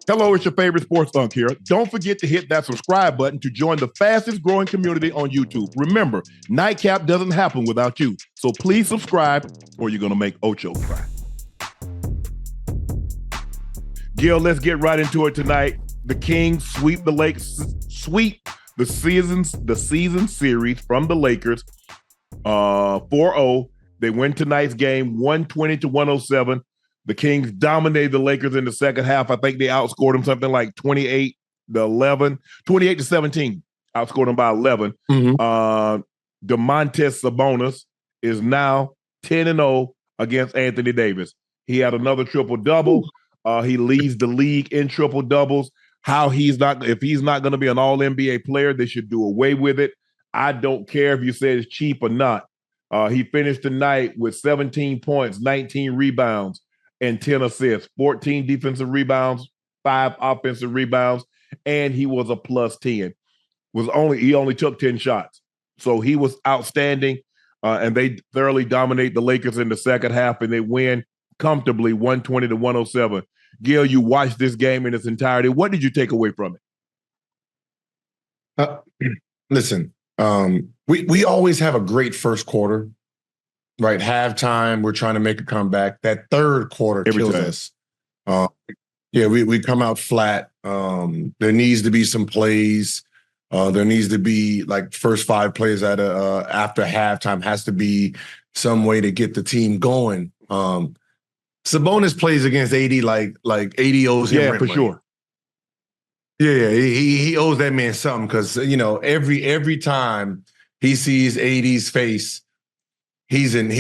Hello, it's your favorite sports thunk here. Don't forget to hit that subscribe button to join the fastest growing community on YouTube. Remember, Nightcap doesn't happen without you. So please subscribe or you're going to make Ocho cry. Gil, let's get right into it tonight. The Kings sweep the season series from the Lakers 4-0. They win tonight's game 120-107. The Kings dominated the Lakers in the second half. I think they outscored them something like 28-17. Outscored them by 11. Domantas Sabonis is now 10-0 against Anthony Davis. He had another triple-double. He leads the league in triple-doubles. If he's not going to be an all-NBA player, they should do away with it. I don't care if you say it's cheap or not. He finished the night with 17 points, 19 rebounds, and 10 assists, 14 defensive rebounds, 5 offensive rebounds, and he was a plus 10. He only took 10 shots. So he was outstanding, and they thoroughly dominate the Lakers in the second half, and they win comfortably 120-107. Gil, you watched this game in its entirety. What did you take away from it? Listen, we always have a great first quarter. Right, halftime, we're trying to make a comeback. That third quarter kills us. We come out flat. There needs to be some plays. There needs to be like first 5 plays after halftime has to be some way to get the team going. Sabonis plays against AD like AD owes him. Yeah, for sure. Yeah, he owes that man something because every time he sees AD's face. He's not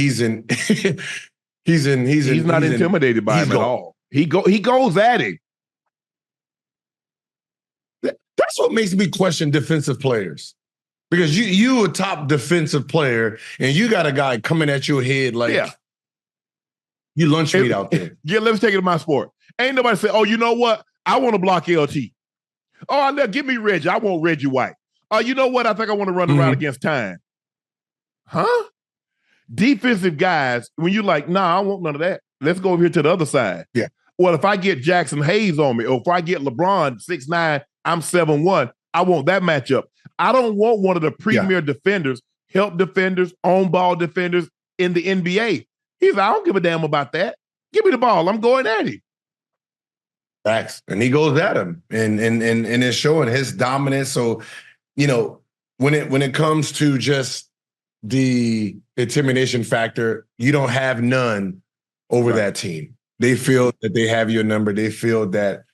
intimidated by him at all. He goes at it. That's what makes me question defensive players. Because you a top defensive player and you got a guy coming at your head like you lunch meat out there. Yeah, let's take it to my sport. Ain't nobody say, oh, you know what? I want to block LT. Oh, give me Reggie. I want Reggie White. Oh, you know what? I think I want to run around against time. Huh? Defensive guys, when you're like, nah, I don't want none of that. Let's go over here to the other side. Yeah. Well, if I get Jackson Hayes on me, or if I get LeBron 6'9", I'm 7'1", I want that matchup. I don't want one of the premier defenders, help defenders, on-ball defenders in the NBA. He's like, I don't give a damn about that. Give me the ball. I'm going at him. Facts. And he goes at him. And it's showing his dominance. So, when it comes to just the intimidation factor, you don't have none over that team. They feel that they have your number. They feel that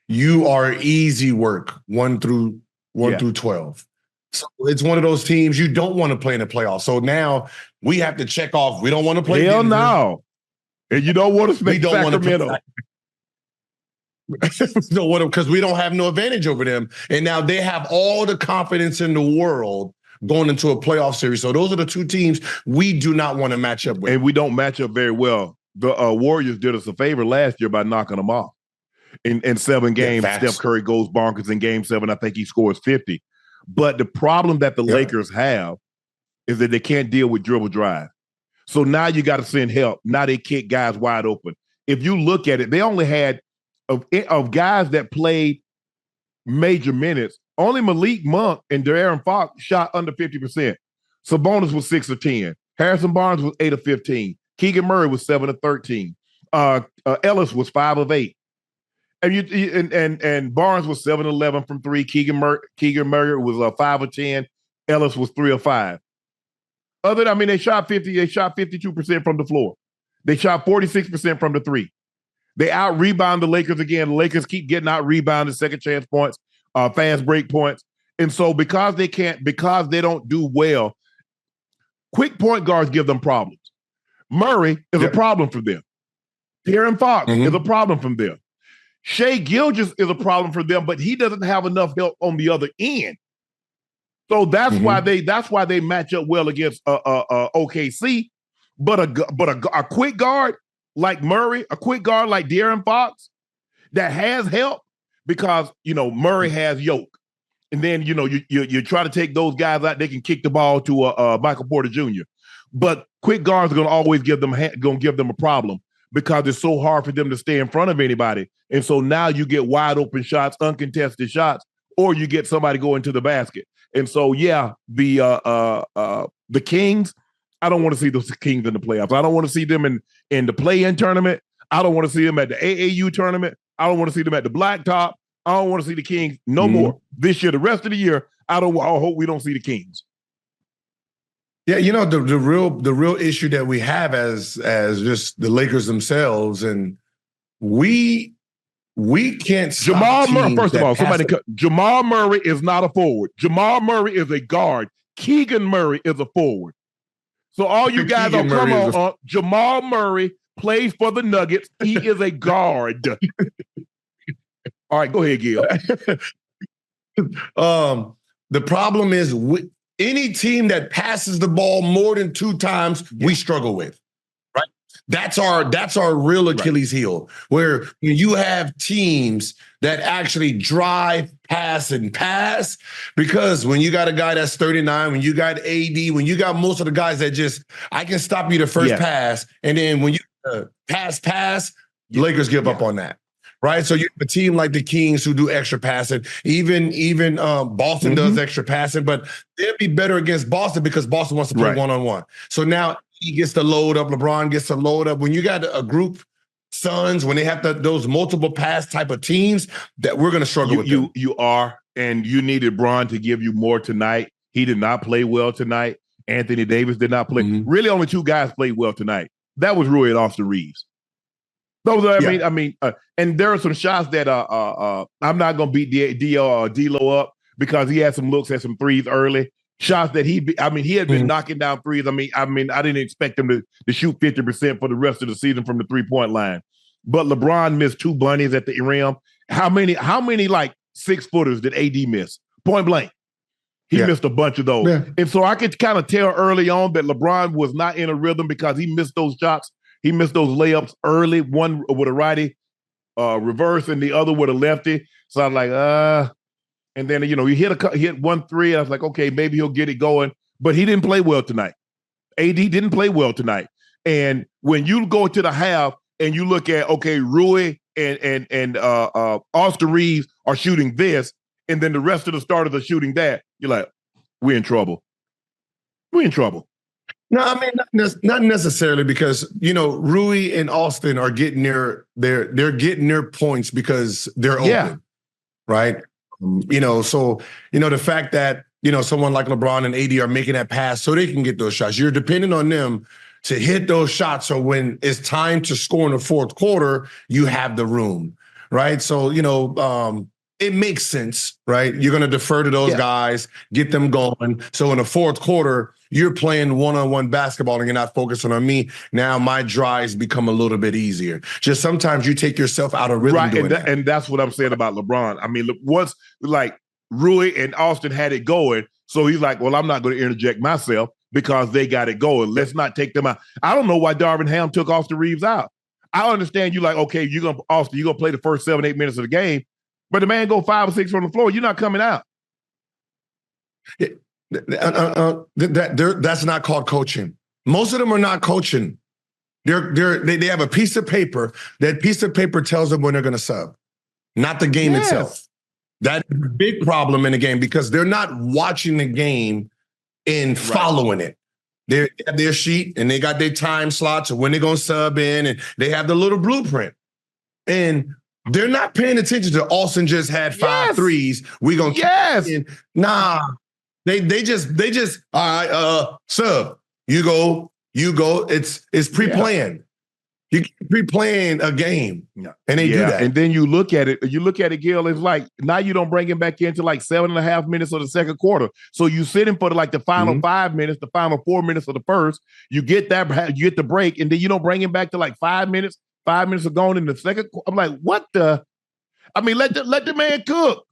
you are easy work 1 through 12. So it's one of those teams you don't want to play in the playoffs. So now we have to check off. We don't want to play. Hell no. And you don't want to make Sacramento. Because we don't have no advantage over them. And now they have all the confidence in the world going into a playoff series. So those are the 2 teams we do not want to match up with. And we don't match up very well. The Warriors did us a favor last year by knocking them off. In 7 games, Steph Curry goes bonkers. In game 7, I think he scores 50. But the problem that the Lakers have is that they can't deal with dribble drive. So now you got to send help. Now they kick guys wide open. If you look at it, they only had of guys that played major minutes, only Malik Monk and De'Aaron Fox shot under 50%. Sabonis was 6 of 10. Harrison Barnes was 8 of 15. Keegan Murray was 7 of 13. Ellis was 5 of 8. And Barnes was 7 of 11 from 3. Keegan Murray was 5 of 10. Ellis was 3 of 5. They shot 52% from the floor. They shot 46% from the 3. They out-rebound the Lakers again. The Lakers keep getting out-rebounded, second chance points, fast break points. And so because they don't do well, quick point guards give them problems. Murray is a problem for them. De'Aaron Fox is a problem for them. Shai Gilgeous is a problem for them, but he doesn't have enough help on the other end. So that's why they match up well against OKC. But a quick guard like Murray, a quick guard like De'Aaron Fox that has help because Murray has yoke, and then you try to take those guys out, they can kick the ball to Michael Porter Jr. But quick guards are going to always give them a problem. because it's so hard for them to stay in front of anybody. And so now you get wide open shots, uncontested shots, or you get somebody going to the basket. And so, yeah, the Kings, I don't want to see those Kings in the playoffs. I don't want to see them in the play-in tournament. I don't want to see them at the AAU tournament. I don't want to see them at the Blacktop. I don't want to see the Kings no more this year. The rest of the year, I hope we don't see the Kings. Yeah, you know, the real issue that we have as just the Lakers themselves, and we can't stop Jamal Murray. First of all, Jamal Murray is not a forward. Jamal Murray is a guard. Keegan Murray is a forward. So all you guys don't come on. Jamal Murray plays for the Nuggets. He is a guard. All right, go ahead, Gil. The problem is any team that passes the ball more than 2 times, we struggle with. Right? That's our real Achilles heel. Where you have teams that actually drive, pass, and pass, because when you got a guy that's 39, when you got AD, when you got most of the guys that just, I can stop you the first pass, and then when you pass, Lakers give up on that. Right, so you have a team like the Kings who do extra passing. Even Boston does extra passing, but they'll be better against Boston because Boston wants to play one-on-one. So now he gets to load up. LeBron gets to load up. When you got a group, Suns, when they have those multiple pass type of teams, that we're going to struggle with. You are, and you needed Bron to give you more tonight. He did not play well tonight. Anthony Davis did not play. Really, only 2 guys played well tonight. That was Rui and Austin Reeves. Those are, I mean, and there are some shots that I'm not going to beat DLo up because he had some looks at some threes early. Shots that he had been knocking down threes. I mean, I didn't expect him to shoot 50% for the rest of the season from the 3-point line. But LeBron missed 2 bunnies at the rim. How many like 6-footers did AD miss? Point blank. He missed a bunch of those. Yeah. And so I could kind of tell early on that LeBron was not in a rhythm because he missed those shots. He missed those layups early, one with a righty reverse and the other with a lefty. So I was like, and then, he hit 1 3. I was like, okay, maybe he'll get it going. But he didn't play well tonight. AD didn't play well tonight. And when you go to the half and you look at, okay, Rui and Austin Reeves are shooting this, and then the rest of the starters are shooting that, you're like, we're in trouble. We're in trouble. No, I mean, not necessarily, because, Rui and Austin are getting they're getting their points because they're open, right? So, the fact that, someone like LeBron and AD are making that pass so they can get those shots. You're depending on them to hit those shots. So when it's time to score in the 4th quarter, you have the room, right? So, it makes sense, right? You're going to defer to those guys, get them going. So in the 4th quarter, you're playing one-on-one basketball and you're not focusing on me. Now my drives become a little bit easier. Just sometimes you take yourself out of rhythm. Right, and that's what I'm saying about LeBron. I mean, once like Rui and Austin had it going, so he's like, well, I'm not going to interject myself because they got it going. Let's not take them out. I don't know why Darvin Ham took Austin Reeves out. I understand you like, okay, you're going to play the first 7-8 minutes of the game, but the man go 5 or 6 from the floor. You're not coming out. That's not called coaching. Most of them are not coaching. They have a piece of paper. That piece of paper tells them when they're going to sub, not the game itself. That's a big problem in the game because they're not watching the game and following it. They have their sheet and they got their time slots of when they're going to sub in, and they have the little blueprint. And they're not paying attention to Austin just had 5 threes. We're going to keep in. Nah. They just all right, sub. You go. It's pre-planned. You pre-playing a game. And they do that. And then you look at it, Gil, it's like now you don't bring him back into like 7.5 minutes of the 2nd quarter. So you sit him for the final 5 minutes, the final 4 minutes of the first. You get the break, and then you don't bring him back to like 5 minutes. 5 minutes are gone in the 2nd. I'm like, what the? I mean, let the man cook.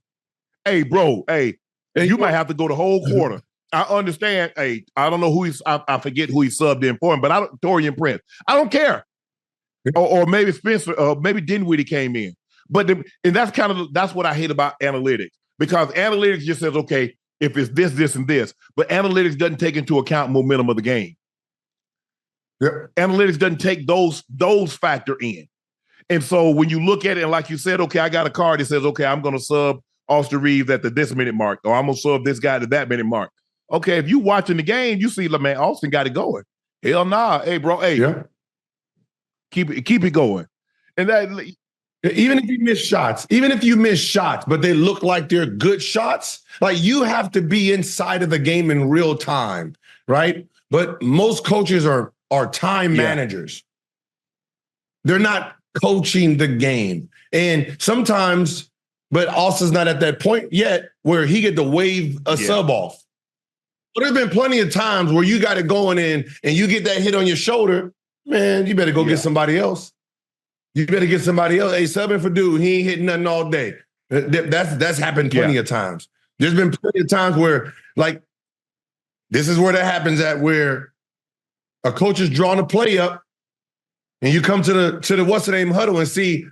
Hey, bro. Hey. You might have to go the whole quarter. I understand. Hey, I don't know I forget who he subbed in for him, but Taurean Prince. I don't care. Or maybe Spencer, maybe Dinwiddie came in. But that's what I hate about analytics, because analytics just says, okay, if it's this, this, and this, but analytics doesn't take into account momentum of the game. Yep. Analytics doesn't take those factor in. And so when you look at it, and like you said, okay, I got a card that says, okay, I'm going to sub Austin Reeves at this minute mark, or I'm going to sub this guy to that minute mark. Okay, if you watching the game, you see, man, Austin got it going. Hell nah. Hey, bro, hey, yeah. keep it going. And that, even if you miss shots, but they look like they're good shots, like you have to be inside of the game in real time, right? But most coaches are time managers. They're not coaching the game. And sometimes, but Austin's not at that point yet where he get to wave a sub off. But there's been plenty of times where you got it going in and you get that hit on your shoulder, man, you better go get somebody else. You better get somebody else. Hey, subbing for dude, he ain't hitting nothing all day. That's happened plenty of times. There's been plenty of times where, like, this is where that happens at, where a coach is drawing a play up and you come to the what's the name huddle and see,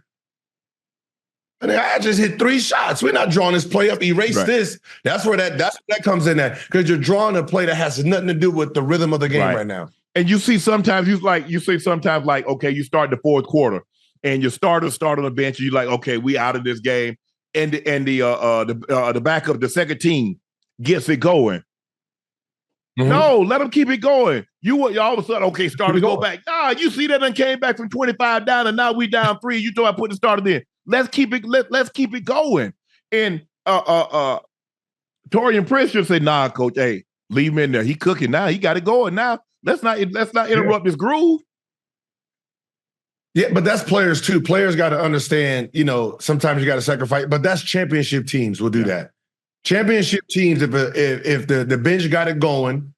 I just hit 3 shots. We're not drawing this play up. Erase this. That's where that comes in at, because you're drawing a play that has nothing to do with the rhythm of the game right now. And you see sometimes like, okay, you start the fourth quarter and your starters start on the bench and you're like, okay, we out of this game. And the backup, the second team gets it going. Mm-hmm. No, let them keep it going. You all of a sudden, okay, starter go back. Nah, you see that and came back from 25 down and now we down 3. You thought I put the starter in. Let's keep it going. And Torian Prince just say, nah, coach, hey, leave him in there. He cooking now. He got it going now. Let's not interrupt this groove. Yeah, but that's players too. Players got to understand, sometimes you got to sacrifice, but that's championship teams will do that. Championship teams, if the bench got it going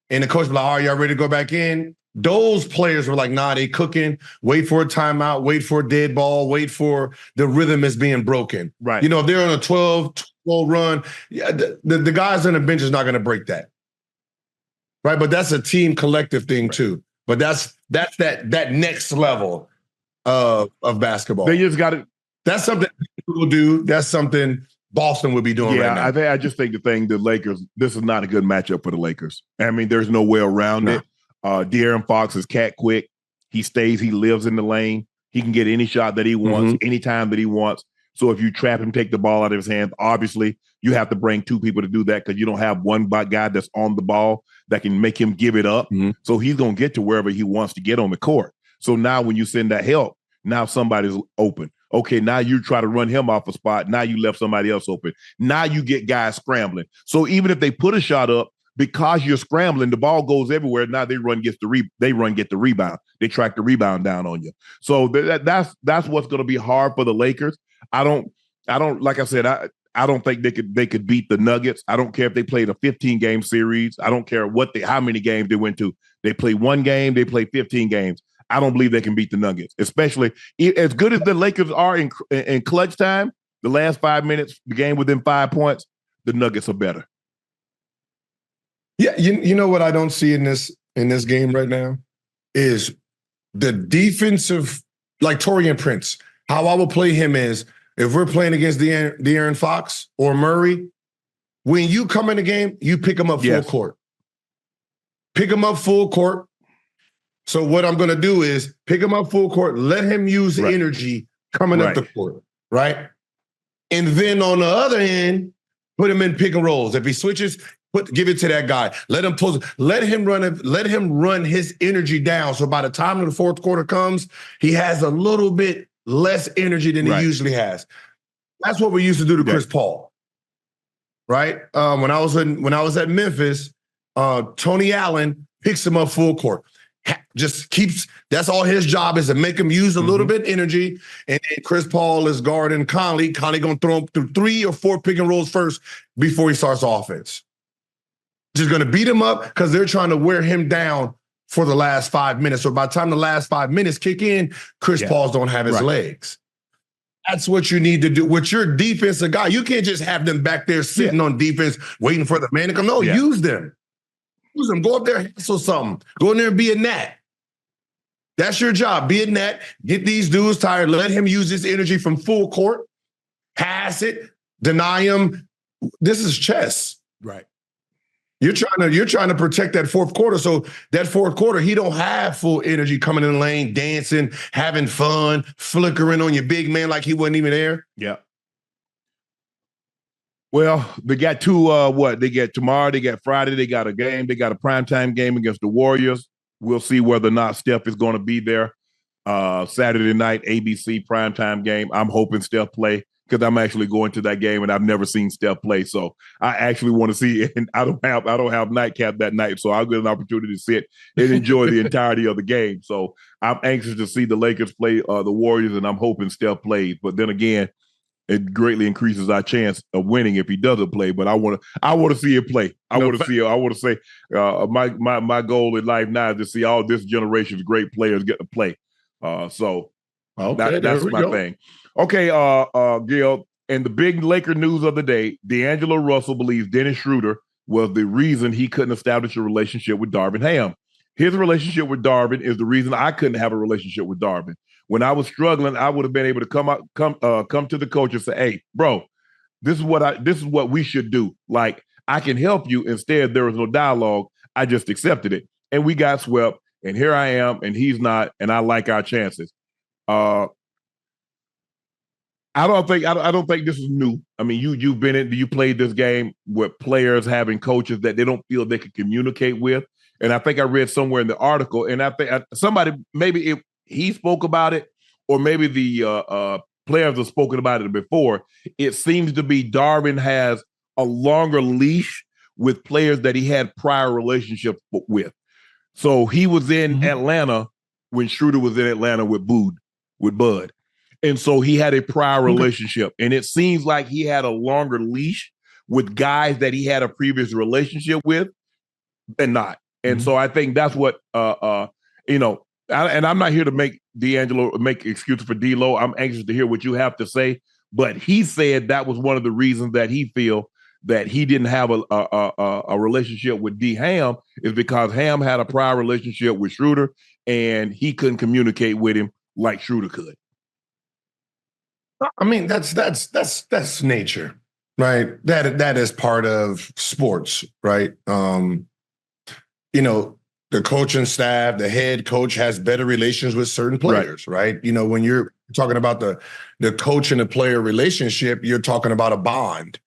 and the coach be like, all right, y'all ready to go back in? Those players were like, nah, they cooking, wait for a timeout, wait for a dead ball, wait for the rhythm is being broken. Right. If they're on a 12 run, the guys on the bench is not going to break that. Right. But that's a team collective thing too. But that's that next level of basketball. They just got it. That's something people will do. That's something Boston would be doing right now. I just think the Lakers, this is not a good matchup for the Lakers. I mean, there's no way around it. De'Aaron Fox is cat quick. He lives in the lane. He can get any shot that he wants, anytime that he wants. So if you trap him, take the ball out of his hands, obviously you have to bring 2 people to do that because you don't have one guy that's on the ball that can make him give it up. Mm-hmm. So he's going to get to wherever he wants to get on the court. So now when you send that help, now somebody's open. Okay, now you try to run him off a spot. Now you left somebody else open. Now you get guys scrambling. So even if they put a shot up, because you're scrambling, the ball goes everywhere. Now they get the rebound. They track the rebound down on you. So that's what's going to be hard for the Lakers. I don't like I said, I don't think they could beat the Nuggets. I don't care if they played a 15-game series. I don't care how many games they went to. They play 1 game, they play 15 games. I don't believe they can beat the Nuggets, especially as good as the Lakers are in clutch time. The last 5 minutes, the game within 5 points, the Nuggets are better. Yeah, you know what I don't see in this game right now is the defensive, like Torian Prince. How I will play him is if we're playing against De'Aaron Fox or Murray, when you come in the game, you pick him up full court. Pick him up full court. So what I'm going to do is pick him up full court, let him use the energy coming up the court, right? And then on the other end, put him in pick and rolls. If he switches, give it to that guy. Let him post. Let him run his energy down. So by the time the fourth quarter comes, he has a little bit less energy than he usually has. That's what we used to do to Chris Paul, right? When I was at Memphis, Tony Allen picks him up full court. That's all his job is, to make him use a little bit energy. And then Chris Paul is guarding Conley. Conley going to throw him through 3 or 4 pick and rolls first before he starts offense. Just going to beat him up because they're trying to wear him down for the last 5 minutes. So by the time the last 5 minutes kick in, Chris Paul's don't have his legs. That's what you need to do with your defensive guy. You can't just have them back there sitting on defense waiting for the man to come. No, use them. Use them. Go up there and hustle something. Go in there and be a gnat. That's your job. Be a gnat. Get these dudes tired. Let him use his energy from full court. Pass it. Deny him. This is chess. Right. You're trying to protect that fourth quarter. So that fourth quarter, he don't have full energy coming in the lane, dancing, having fun, flickering on your big man like he wasn't even there. Yeah. Well, they got two, they get tomorrow, they got Friday, they got a game, they got a primetime game against the Warriors. We'll see whether or not Steph is going to be there. Saturday night, ABC primetime game. I'm hoping Steph play because I'm actually going to that game and I've never seen Steph play. So I actually want to see it. And I don't have Nightcap that night. So I'll get an opportunity to sit and enjoy the entirety of the game. So I'm anxious to see the Lakers play the Warriors, and I'm hoping Steph plays. But then again, it greatly increases our chance of winning if he doesn't play. But I want to see him play. I want to say my goal in life now is to see all this generation's great players get to play. That's my thing. Okay, Gil, and the big Laker news of the day, D'Angelo Russell believes Dennis Schroeder was the reason he couldn't establish a relationship with Darvin Ham. His relationship with Darvin is the reason I couldn't have a relationship with Darvin. When I was struggling, I would have been able to come to the coach and say, "Hey, bro, this is what we should do. Like, I can help you." Instead, there was no dialogue. I just accepted it, and we got swept. And here I am, and he's not, and I like our chances. I don't think this is new. I mean, you played this game with players having coaches that they don't feel they can communicate with. And I think I read somewhere in the article, and I think somebody, maybe he spoke about it, or maybe the players have spoken about it before. It seems to be Darvin has a longer leash with players that he had prior relationships with. So he was in Atlanta when Schroeder was in Atlanta with Bud. And so he had a prior relationship. And it seems like he had a longer leash with guys that he had a previous relationship with than not. And so I think that's what, and I'm not here to make D'Angelo make excuses for DLo. I'm anxious to hear what you have to say. But he said that was one of the reasons that he feel that he didn't have a relationship with D Ham is because Ham had a prior relationship with Schroeder and he couldn't communicate with him like Schroeder could. I mean, that's nature, right? That is part of sports, right? The coaching staff, the head coach has better relations with certain players, right? When you're talking about the coach and the player relationship, you're talking about a bond.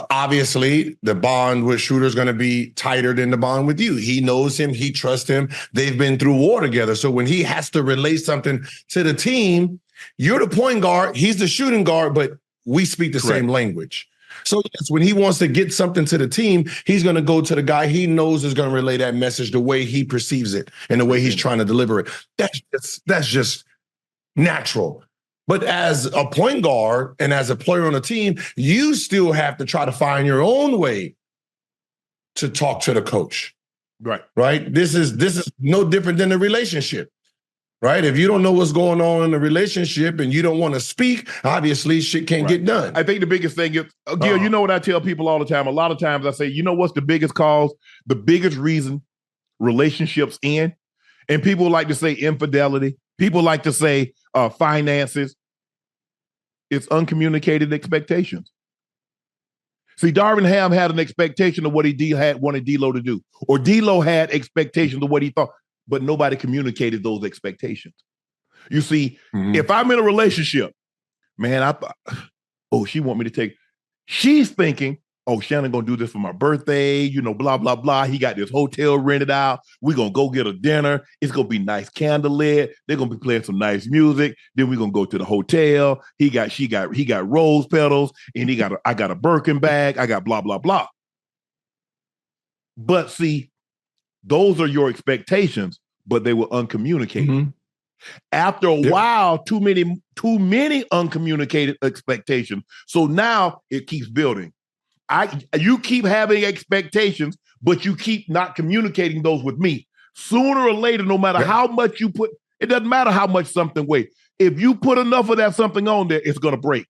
Obviously, the bond with Schroeder is going to be tighter than the bond with you. He knows him. He trusts him. They've been through war together. So when he has to relay something to the team, you're the point guard. He's the shooting guard, but we speak the same language. So yes, when he wants to get something to the team, he's going to go to the guy he knows is going to relay that message the way he perceives it and the way he's trying to deliver it. That's just natural. But as a point guard and as a player on a team, you still have to try to find your own way to talk to the coach. Right? This is no different than a relationship. Right? If you don't know what's going on in the relationship and you don't want to speak, obviously shit can't get done. I think the biggest thing is, Gil, you know what I tell people all the time? A lot of times I say, you know what's the biggest cause, the biggest reason relationships end? And people like to say infidelity. People like to say finances. It's uncommunicated expectations. See, Darvin Ham had an expectation of what he wanted DLo to do. Or DLo had expectations of what he thought. But nobody communicated those expectations. You see, if I'm in a relationship, man, she want me to take, she's thinking, Shannon gonna do this for my birthday, blah, blah, blah. He got this hotel rented out. We're gonna go get a dinner. It's gonna be nice candlelit. They're gonna be playing some nice music. Then we're gonna go to the hotel. He got rose petals, and I got a Birkin bag. I got blah, blah, blah. But see, those are your expectations, but they were uncommunicated. After a while, too many uncommunicated expectations. So now it keeps building. You keep having expectations, but you keep not communicating those with me. Sooner or later, no matter how much you put, it doesn't matter how much something weighs. If you put enough of that something on there, it's going to break.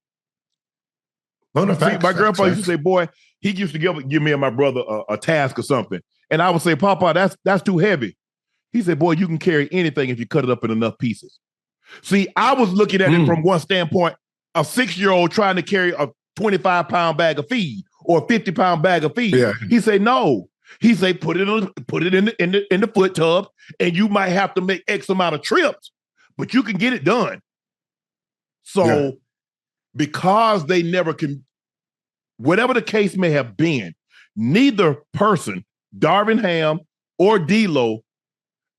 My grandpa used to say, boy, he used to give me and my brother a task or something. And I would say, Papa, that's too heavy. He said, boy, you can carry anything if you cut it up in enough pieces. See, I was looking at it from one standpoint, a 6-year-old trying to carry a 25-pound bag of feed, or a 50-pound bag of feed. Yeah. He said, no. He said, put it in the foot tub, and you might have to make X amount of trips, but you can get it done. So because they never can, whatever the case may have been, neither person, Darvin Ham or DLo,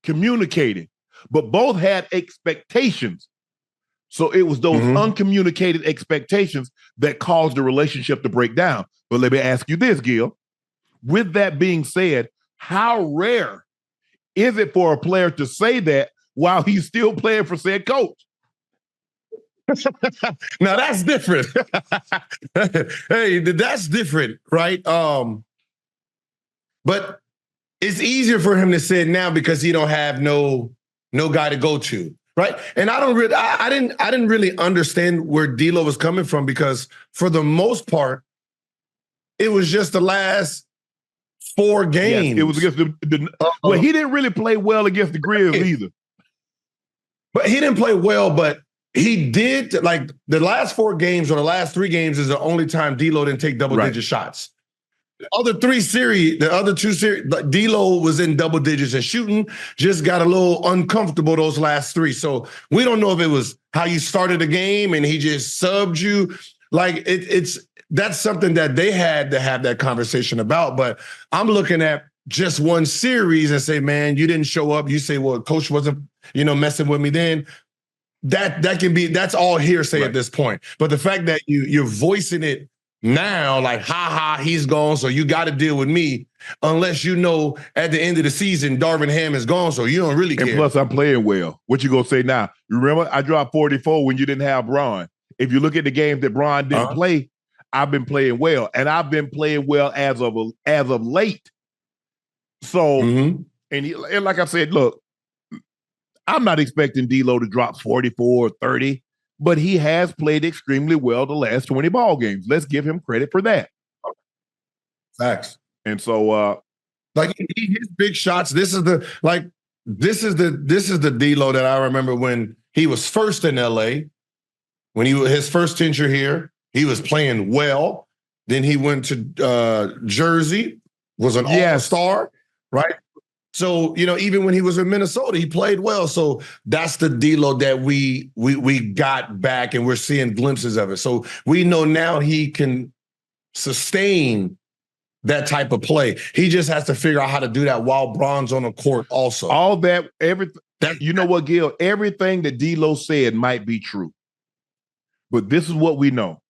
communicated, but both had expectations. So it was those uncommunicated expectations that caused the relationship to break down. But let me ask you this, Gil. With that being said, how rare is it for a player to say that while he's still playing for said coach? Now that's different. Hey, that's different, right? But it's easier for him to say it now because he don't have no guy to go to, right? And I didn't really understand where DLo was coming from, because for the most part, it was just the last 4 games. Yes, it was against well, he didn't really play well against the Grizz either. But he didn't play well, but he did, like, the last 4 games or the last 3 games is the only time DLo didn't take double-digit shots. The other 2 series, DLo was in double digits and shooting, just got a little uncomfortable those last 3. So we don't know if it was how you started the game and he just subbed you. Like, that's something that they had to have that conversation about. But I'm looking at just one series and say, man, you didn't show up. You say, well, coach wasn't, messing with me then. That's all hearsay at this point. But the fact that you're voicing it now, like, he's gone, so you got to deal with me, unless at the end of the season, Darvin Ham is gone, so you don't really care. And plus, I'm playing well. What you going to say now? You remember, I dropped 44 when you didn't have Bron. If you look at the games that Bron didn't play, I've been playing well, and I've been playing well as of late. So, and like I said, look, I'm not expecting DLo to drop 44 or 30, but he has played extremely well the last 20 ball games. Let's give him credit for that. Facts. And so, like, he hits big shots. This is the DLo that I remember when he was first in LA, when his first tenure here. He was playing well. Then he went to Jersey, was an all-star, right? So, even when he was in Minnesota, he played well. So that's the DLo that we got back, and we're seeing glimpses of it. So we know now he can sustain that type of play. He just has to figure out how to do that while Bron's on the court also. All that, everything. You know what, Gil? Everything that DLo said might be true. But this is what we know.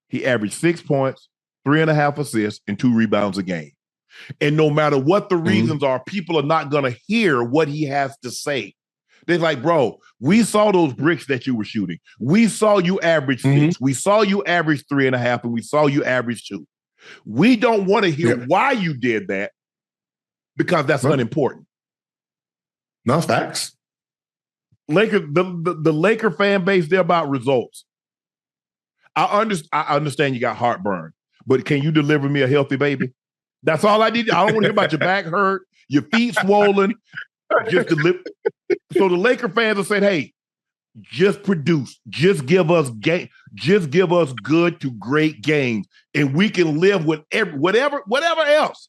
He averaged 6 points, 3.5 assists, and 2 rebounds a game. And no matter what the reasons are, people are not going to hear what he has to say. They're like, bro, we saw those bricks that you were shooting. We saw you average 6. We saw you average 3.5, and we saw you average 2. We don't want to hear why you did that, because that's unimportant. No, facts. The Laker fan base, they're about results. I understand you got heartburn, but can you deliver me a healthy baby? That's all I need. I don't want to hear about your back hurt, your feet swollen. Just deliver. So the Laker fans are saying, hey, just produce. Just give us just give us good to great games, and we can live with whatever else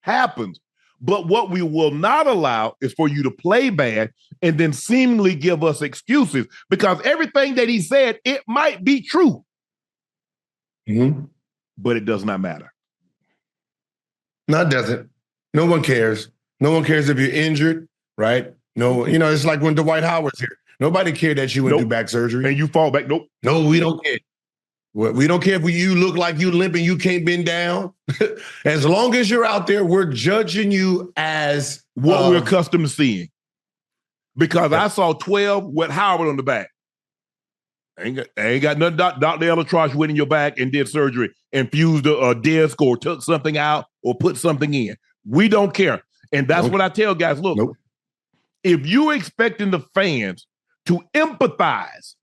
happens. But what we will not allow is for you to play bad and then seemingly give us excuses, because everything that he said, it might be true. But it does not matter. No, it doesn't. No one cares. No one cares if you're injured, right? No, it's like when Dwight Howard's here. Nobody cared that you went through back surgery. And you fall back. Nope. No, we don't care. We don't care if you look like you limp and you can't bend down. As long as you're out there, we're judging you as what we're accustomed to seeing. Because I saw 12 with Howard on the back. Ain't got nothing. Dr. Elatrosh went in your back and did surgery and fused a disc or took something out or put something in. We don't care. And that's what I tell guys. Look, if you're expecting the fans to empathize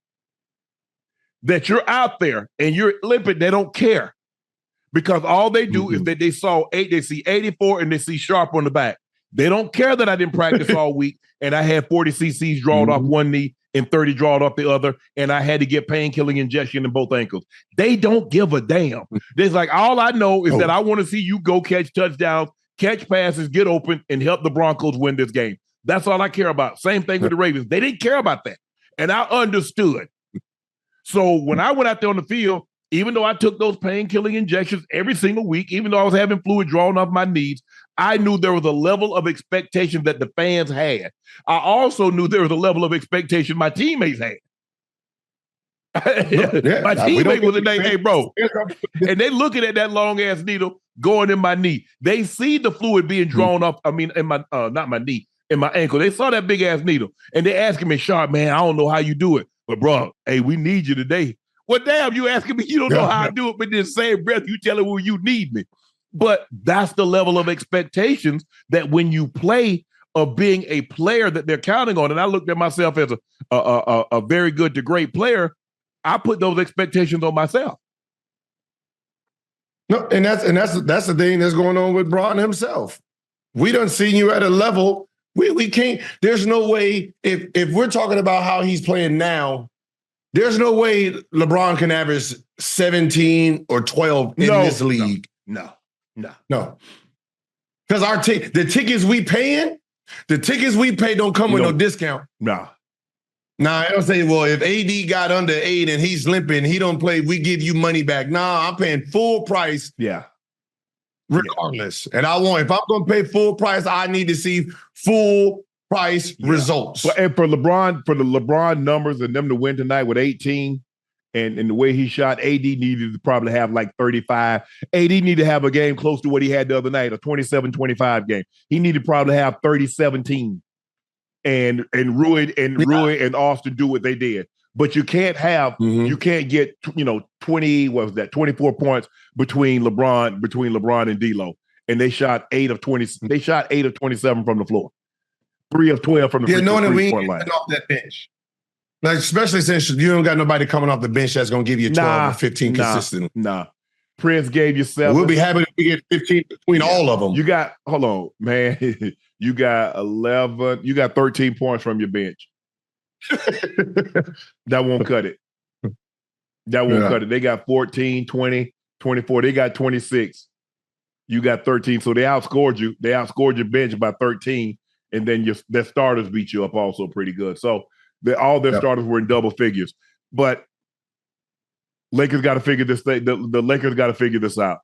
that you're out there and you're limping, they don't care, because all they do is that they see 84 and they see Sharpe on the back. They don't care that I didn't practice all week and I had 40 cc's drawn off one knee and 30 drawed off the other, and I had to get pain-killing injection in both ankles. They don't give a damn. It's like, all I know is that I want to see you go catch touchdowns, catch passes, get open, and help the Broncos win this game. That's all I care about. Same thing with the Ravens. They didn't care about that. And I understood. So when I went out there on the field, even though I took those pain-killing injections every single week, even though I was having fluid drawn off my knees, I knew there was a level of expectation that the fans had. I also knew there was a level of expectation my teammates had. My teammate was like, hey, bro. And they looking at that long-ass needle going in my knee. They see the fluid being drawn up, in my, not my knee, in my ankle. They saw that big-ass needle. And they asking me, Sharpe, man, I don't know how you do it. But, bro, hey, we need you today. Well, damn, you asking me, you don't know how I do it, but in the same breath, you telling me you need me. But that's the level of expectations that when you play of being a player that they're counting on, and I looked at myself as a very good to great player, I put those expectations on myself. No, and that's the thing that's going on with Bron himself. We done seen you at a level we can't. There's no way if we're talking about how he's playing now. There's no way LeBron can average 17 or 12 in this league. No. Because the tickets we pay don't come with no discount. No. Nah, I don't say, well, if AD got under 8 and he's limping, he don't play, we give you money back. Nah, I'm paying full price. Yeah. Regardless. And if I'm going to pay full price, I need to see full price results. But and for the LeBron numbers and them to win tonight with 18 and the way he shot, AD needed to probably have like 35. AD needed to have a game close to what he had the other night, a 27-25 game. He needed to probably have 30-17 and Rui and Austin do what they did. But you can't have you can't get 24 points between LeBron and DLo. And they shot 8 of 20. They shot 8 of 27 from the floor. 3 of 12 from the three-point line. Off that bench. Like, especially since you don't got nobody coming off the bench that's going to give you 12 or 15 consistently. Nah. Prince gave you 7. We'll be happy if we get 15 between all of them. You got, hold on, man. You got 11. You got 13 points from your bench. That won't cut it. That won't cut it. They got 14, 20, 24. They got 26. You got 13. So they outscored you. They outscored your bench by 13. And then their starters beat you up also pretty good. So all their starters were in double figures. But Lakers got to figure this thing. The Lakers got to figure this out.